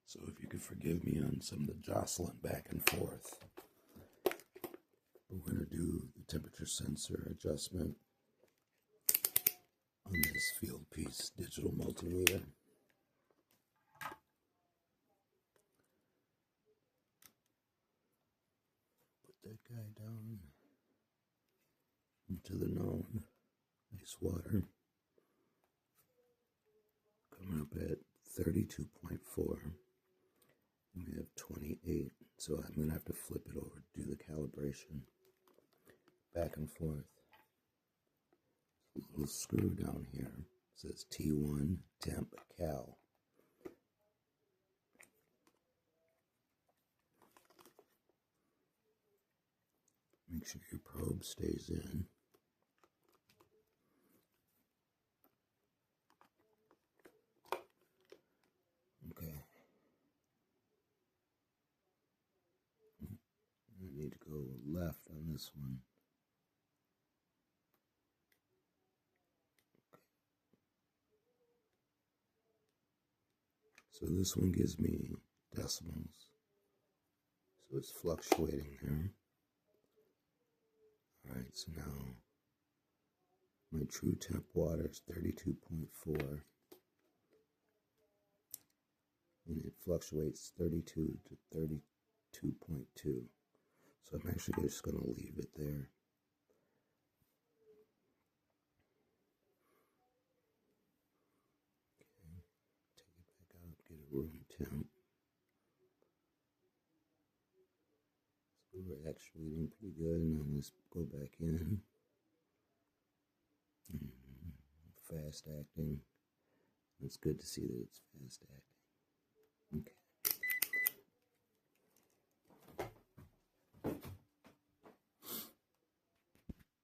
So if you could forgive me on some of the jostling back and forth, we're going to do the temperature sensor adjustment on this Fieldpiece digital multimeter. Put that guy down into the known. Nice water. Coming up at 32.4. And we have 28. So I'm going to have to flip it over to do the calibration. Back and forth. A little screw down here. It says T1 temp cal. Make sure your probe stays in. Okay. I need to go left on this one. So this one gives me decimals. So it's fluctuating there. Alright, so now my true temp water is 32.4. And it fluctuates 32 to 32.2. So I'm actually just going to leave it there. Okay, take it back out, get a room temp. So we're actuating pretty good, and then let's go back in. Fast acting. It's good to see that it's fast acting.